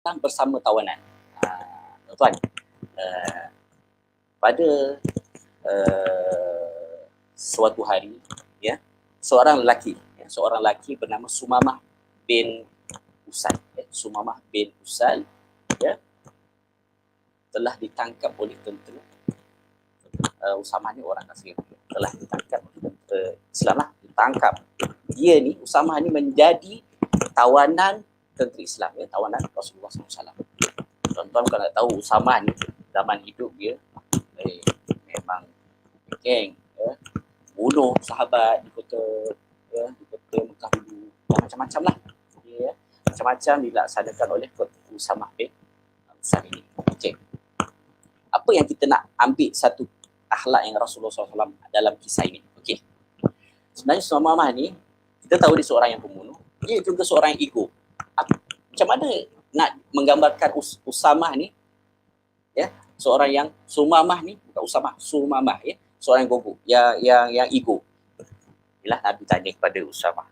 bersama tawanan. Tuan, pada suatu hari, ya, seorang lelaki bernama Sumamah bin Usal, Sumamah bin Usal, ya, telah ditangkap oleh tentera. Usamah ni orang kafir, telah ditangkap oleh tentera Islam lah, ditangkap. Dia ni, Usamah ni menjadi tawanan tentera Islam, ya, tawanan Rasulullah SAW. Tuan-tuan kalau nak tahu Usamah ni zaman hidup dia memang geng, ya, bunuh sahabat di kota, ya, di kota Mekah dulu, macam-macam lah, ya, macam-macam dilaksanakan oleh Usamah bin Usal ini. Okey, apa yang kita nak ambil satu akhlak yang Rasulullah SAW dalam kisah ini? Okey, sebenarnya Sumamah ni kita tahu dia seorang yang pembunuh, dia juga seorang yang ego. Macam mana nak menggambarkan Usamah ni, ya, seorang yang Sumamah ni, bukan Usamah, Sumamah, ya, seorang yang gogo, yang ego. Inilah Nabi tanya kepada Usamah,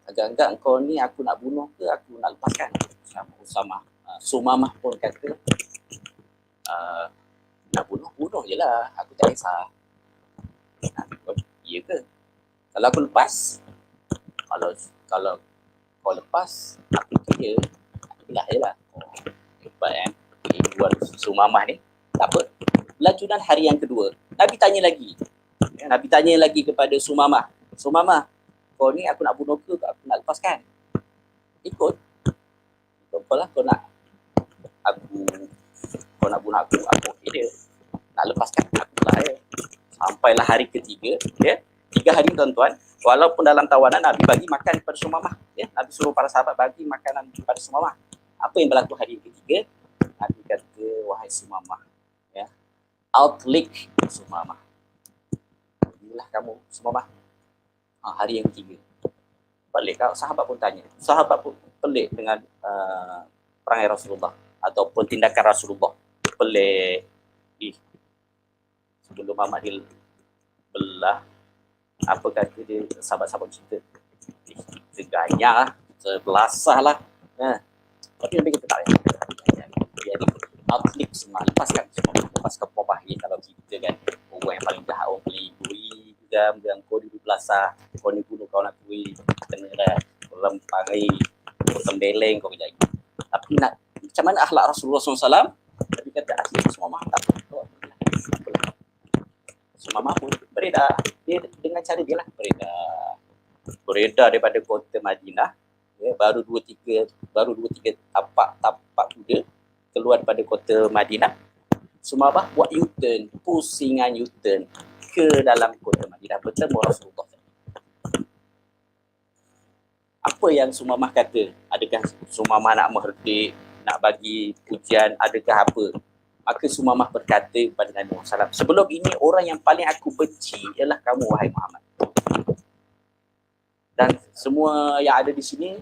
agak-agak engkau ni aku nak bunuh ke aku nak lepaskan? Usamah, Sumamah pun kata, nak bunuh je lah, aku tak kisah. Iya ke? Kalau aku lepas, kalau kau lepas, aku kerja, belah je lah. Hebat kan? Buat Sumamah ni. Tak apa. Lajunan hari yang kedua, Nabi tanya lagi. Nabi tanya lagi kepada Sumamah. Sumamah, kau ni aku nak bunuh ke aku nak lepaskan? Ikut kau lah, kau nak bunuh aku okey dia. Nak lepaskan aku lah, ya. Sampailah hari ketiga, ya. 3 hari tuan-tuan, walaupun dalam tawanan Nabi bagi makan kepada Sumamah, ya. Nabi suruh para sahabat bagi makanan kepada Sumamah. Apa yang berlaku hari ketiga? Nabi kata, wahai Sumamah, ya, outlick Sumamah. Inilah kamu Sumamah. Hari yang ketiga. Pelik, sahabat pun tanya. Sahabat pun pelik dengan perangai Rasulullah ataupun tindakan Rasulullah. Pelik. Sebelum Muhammad dibelah, apa kata dia, sahabat-sahabat cerita, seganya lah, sebelasah lah. Tapi Nabi kata tak payah. Dia ni outlick semua, lepaskan Sumamah kalau kita kan, orang yang paling jahat, orang paling egois, dan kau di belasah, kau ni bunuh kawan aku, kena dah, kau lempangi, kau tembeleng, kau kejap. Tapi nak, macam mana akhlak Rasulullah SAW? Nabi kata, akhirnya Sumamah tak apa. Sumamah pun beredar, dia dengan cara dia lah beredar daripada kota Madinah, ya, baru 2-3 tapak kuda keluar daripada kota Madinah. Sumamah buat U-turn, pusingan U-turn ke dalam kota Madinah bertemu Rasulullah. Apa yang Sumamah kata? Adakah Sumamah nak menghardik, nak bagi pujian, adakah apa? Maka Sumamah berkata kepada Nabi Muhammad, sebelum ini orang yang paling aku benci ialah kamu, wahai Muhammad. Dan semua yang ada di sini,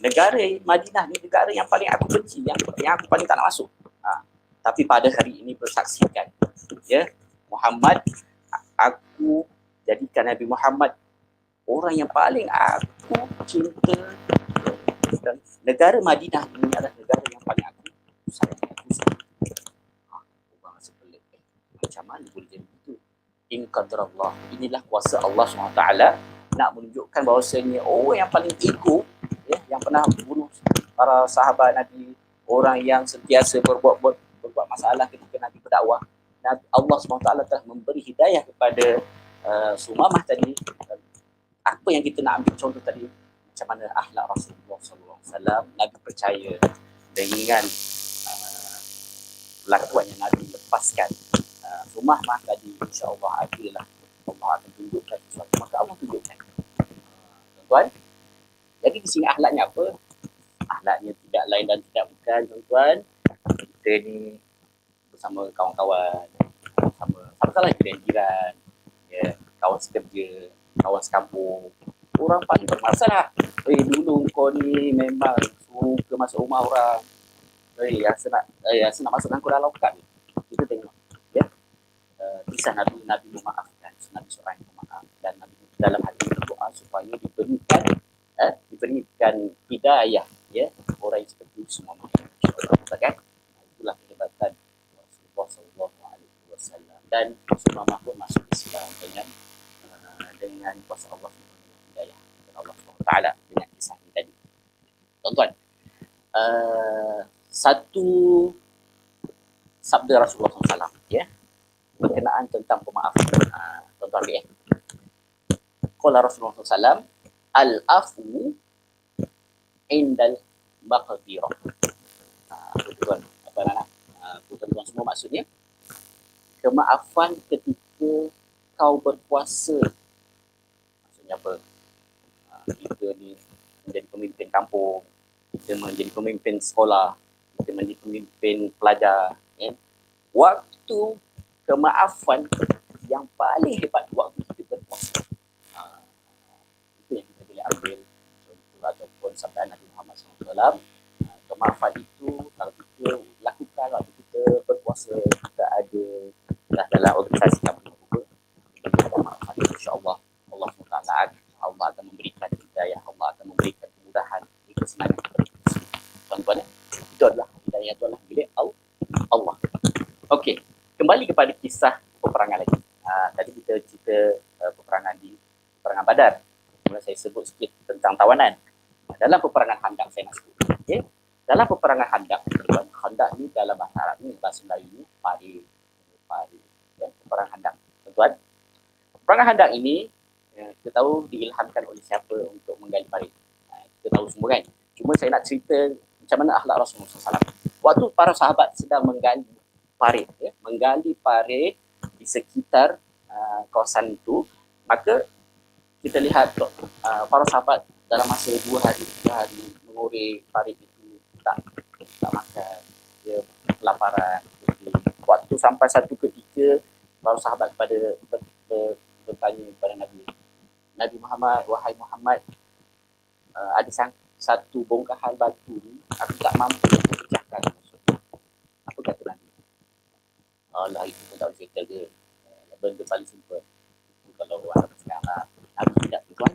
negara Madinah ni negara yang paling aku benci, yang aku paling tak nak masuk. Tapi pada hari ini bersaksikan, ya, Muhammad, aku jadikan Nabi Muhammad orang yang paling aku cinta, dan negara Madinah ini adalah negara yang paling aku sayang. Macam mana boleh jadi begitu? In qadrallah, inilah kuasa Allah SWT nak menunjukkan bahawasanya orang yang paling ego, ya, yang pernah bunuh para sahabat Nabi, orang yang sentiasa berbuat masalah ketika Nabi berdakwah, Allah SWT telah memberi hidayah kepada Sumamah tadi. Apa yang kita nak ambil contoh tadi, macam mana akhlak Rasulullah SAW. Nabi percaya dengan lakuan yang Nabi lepaskan Sumamah tadi, insya-Allah adalah Allah akan tunjukkan sesuatu, maka Allah tunjukkan. Tuan-tuan, jadi di sini akhlaknya apa? Akhlaknya tidak lain dan tidak bukan, tuan-tuan, kita ni bersama kawan-kawan, sama-sama jiran, ya, kawan sekerja, kawan sekampung, orang paling bermasalah. Dulu kau ni memang suruh ke masuk rumah orang, yang nak masukkan kau dalam laukan. Kita tengok, ya, kisah Nabi memaafkan, Nabi seorang yang memaaf, dan Nabi dalam hati berdoa supaya diberikan diberikan hidayah, ya, orang yang seperti itu semua maksudnya, kan? Itulah kehebatan Rasulullah SAW, dan semua makhluk masuk Islam dengan kuasa Allah Subhanahu hidayah dan Allah Subhanahu Taala dengan kisah ini tadi. Tuan-tuan, satu sabda Rasulullah SAW, ya, berkenaan tentang pemaafan. Tuan-tuan lihat. Qala Rasulullah SAW, al-afu indal maqdirah. Tuan-tuan, apa nak? Tuan-tuan semua, maksudnya kemaafan ketika kau berkuasa. Maksudnya apa? Kita ni menjadi pemimpin kampung, kita menjadi pemimpin sekolah, kita menjadi pemimpin pelajar, ya. Waktu kemaafan yang paling hebat waktu kita berpuasa. Itu yang kita boleh ambil contoh ataupun sabda Nabi Muhammad SAW. Kemaafan itu kalau kita lakukan waktu kita berpuasa, kita ada dalam organisasi kami, kita kemaafan, insya-Allah Allah SWT akan memberikan hidayah, Allah akan memberikan kemudahan, kesenangan. Tuan-tuan, itu adalah hidayah, itu adalah milik Allah. Okey, kembali kepada kisah peperangan lagi. Tadi kita cerita peperangan Badar. Kemudian saya sebut sikit tentang tawanan. Dalam peperangan Khandaq saya nak sebut. Okay? Dalam peperangan Khandaq ni dalam bahasa Arab ni, bahasa Melayu ni Parit. Dan peperangan Khandaq. Tuan-tuan, peperangan Khandaq ini kita tahu diilhamkan oleh siapa untuk menggali parit. Kita tahu semua, kan? Cuma saya nak cerita macam mana akhlak Rasulullah SAW. Waktu para sahabat sedang menggali parit, ya, menggali parit di sekitar kawasan itu, maka kita lihat para sahabat dalam masa 2 hari, 3 hari mengorek parit itu, tak makan, dia kelaparan. Waktu sampai satu ketika para sahabat bertanya kepada Nabi Muhammad, wahai Muhammad, ada satu bongkahan batu ni aku tak mampu pecahkan. Apa kata Nabi? Allah, itu pun tak boleh settle ke. Benda paling simple. Kalau orang sekarang, Nabi tidak, tuan.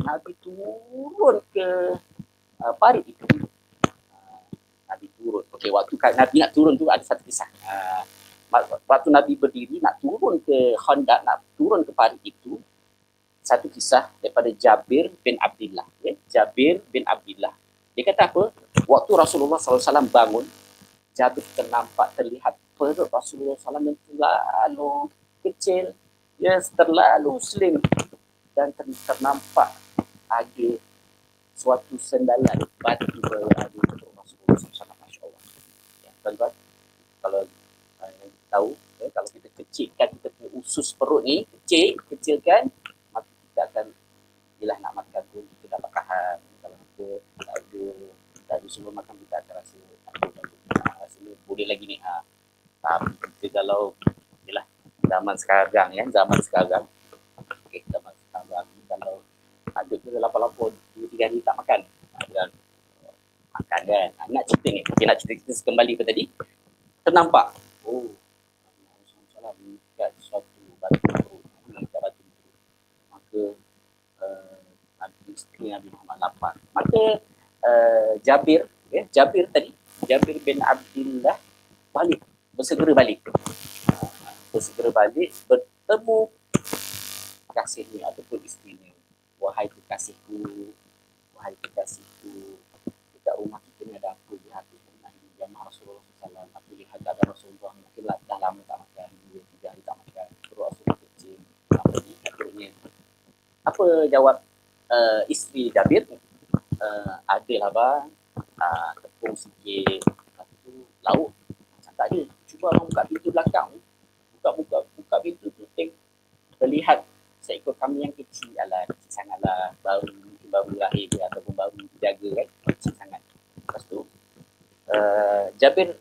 Nabi turun ke parit itu. Nabi turun. Okey, waktu Nabi nak turun tu ada satu kisah. Waktu Nabi berdiri nak turun ke Khandaq, nak turun ke parit itu, satu kisah daripada Jabir bin Abdullah. Ya? Jabir bin Abdullah. Dia kata apa? Waktu Rasulullah SAW bangun, Jabir terlihat perut Rasulullah SAW yang terlalu kecil, ya, terlalu slim, dan ternampak ada suatu sendalan batu berada di perut Rasulullah SAW. Masya Allah. Ya, tuan-tuan, kalau tahu, ya, kalau kita kecilkan kita punya usus perut ni, kecilkan, maka kita akan, bila nak makan pun kita dapat tahan. Kalau kita tak ada semua makan, kita akan rasa rasanya boleh lagi ni. Tapi kita kalau yalah, zaman sekarang, okey, zaman sekarang kalau ada ke lapar-lapar 2-3 hari tak makan, dan makan, kan. Nak cerita ni, nak cerita kembali ke tadi, ternampak dekat suatu batu perut, maka isteri Nabi Muhammad lapar. Maka Jabir bin Abdullah bersegera balik bertemu kasihnya ataupun isterinya. Wahai kekasihku, dekat rumah kita ni ada apa? Lihat jamaah Rasulullah SAW. Aku lihat ada Rasulullah, mungkin dah lama tak makan, 2-3 hari tak makan, perut Rasulullah kecil. Apa jawab isteri Jabir? Adalah bang, tepung sikit, lepas tu lauk macam tak ada. Cuba abang buka pintu belakang, buka pintu tu, terlihat seekor kambing yang kecil. Alah, kecil sangatlah, baru lahir dia ataupun baru dijaga, kan, kecil sangat. Lepas tu Jabir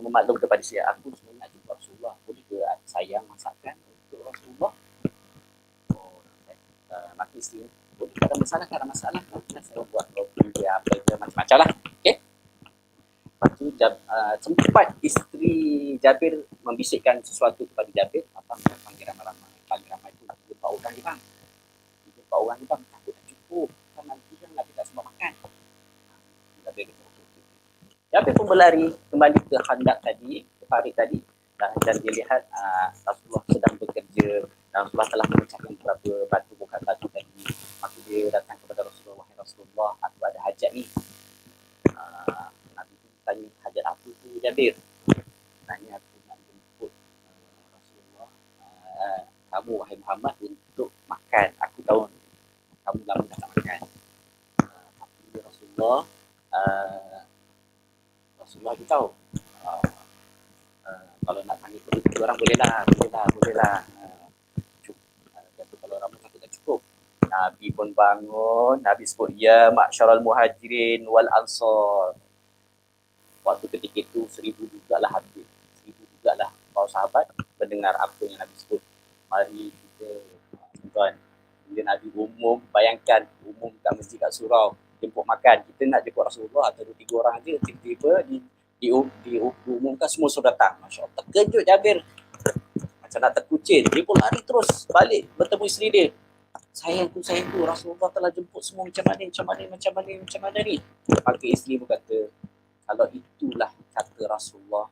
memaklum kepada saya, aku sebenarnya nak jumpa Rasulullah, boleh ke sayang masakkan untuk Rasulullah? Maka isteri, boleh, tak ada masalah, saya buat roti dia, apa dia, macam-macam lah. Okay? Lepas tu sempat isteri Jabir membisikkan sesuatu kepada Jabir, apa panggil ramai-ramai itu nak jumpa orang ni bang, takut Jabir pun berlari kembali ke khandak tadi, ke parit tadi, dan dia lihat Rasulullah sedang bekerja dan Rasulullah telah memecahkan beberapa batu, bukan batu tadi. Maka dia datang kepada Rasulullah, "Wahai Rasulullah, aku ada hajat ni." Nabi pun tanya, "Hajat apa tu Jabir?" Tanya, "Aku nak jemput Rasulullah, kamu wahai Muhammad untuk makan. Aku tahu kamu lama dah tak makan." Tapi Rasulullah beritahu, kalau nak panggil perut orang bolehlah. Tapi kalau orang tak cukup. Nabi pun bangun, Nabi sebut, "Ya ma'syaral muhajirin wal ansar." Waktu ketika itu 1,000 jugalah habis. 1,000 jugalah para sahabat mendengar apa yang Nabi sebut. Mari kita, tuan, bila Nabi bayangkan umum kat masjid kat surau, jemput makan, kita nak jemput Rasulullah atau 2-3 orang aja, tiba-tiba diumumkan semua sudah datang. Masya Allah, terkejut Jabir, macam nak terkucil. Dia pun lari terus balik bertemu isteri dia. Sayangku, Rasulullah telah jemput semua, macam mana ni. Maka isteri pun kata, kalau itulah kata Rasulullah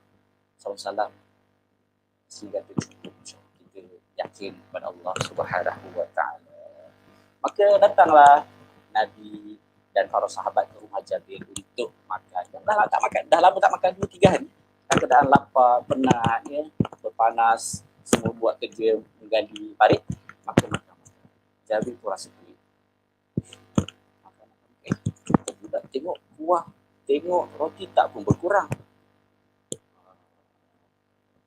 SAW, isteri kata cukup, kita yakin kepada Allah Subhanahu Wa Taala. Maka datanglah Nabi dan para sahabat ke rumah Jabir untuk makan. Dah lama tak makan 2-3 hari. Keadaan lapar, penat, berpanas, semua buat kerja menggali parit, makan. Jabir pun rasa pelik. Makan. Budak tengok buah, tengok roti tak pun berkurang.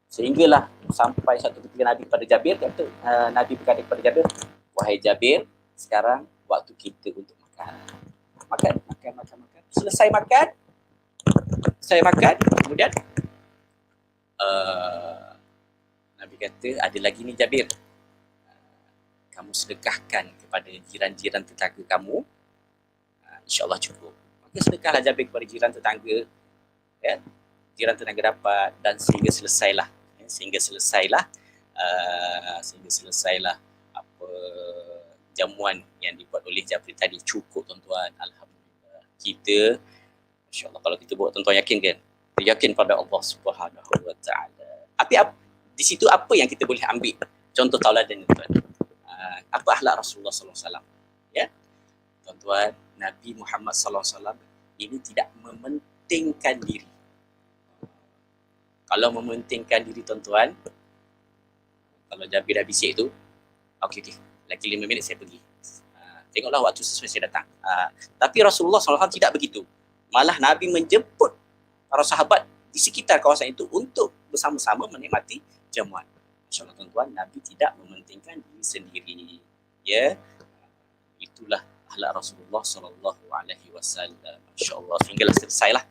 Sehinggalah sampai satu ketika Nabi kepada Jabir, Nabi berkata kepada Jabir, "Wahai Jabir, sekarang waktu kita untuk makan." Makan. Selesai makan, kemudian Nabi kata, "Ada lagi ni Jabir, kamu sedekahkan kepada jiran-jiran tetangga kamu, insyaAllah cukup." Maka sedekahlah Jabir kepada jiran tetangga, ya. Jiran tetangga dapat, dan sehingga selesailah apa jamuan yang dibuat oleh Jabir tadi. Cukup tuan-tuan, alhamdulillah. Kita, insyaAllah, kalau kita buat, tuan-tuan yakin kan? Kita yakin pada Allah Subhanahu Wa Taala. Tapi di situ apa yang kita boleh ambil contoh tauladan, tuan-tuan? Apa akhlak Rasulullah SAW? Ya, tuan-tuan, Nabi Muhammad SAW ini tidak mementingkan diri. Kalau mementingkan diri, tuan-tuan, kalau Jabir dah bisik tu, okey, lagi 5 minit saya pergi. Tengoklah waktu sesuai saya datang. Tapi Rasulullah SAW tidak begitu. Malah Nabi menjemput para sahabat di sekitar kawasan itu untuk bersama-sama menikmati jamuan. InsyaAllah, tuan-tuan, Nabi tidak mementingkan diri sendiri. Ya, itulah akhlak Rasulullah SAW. InsyaAllah, sehinggalah selesailah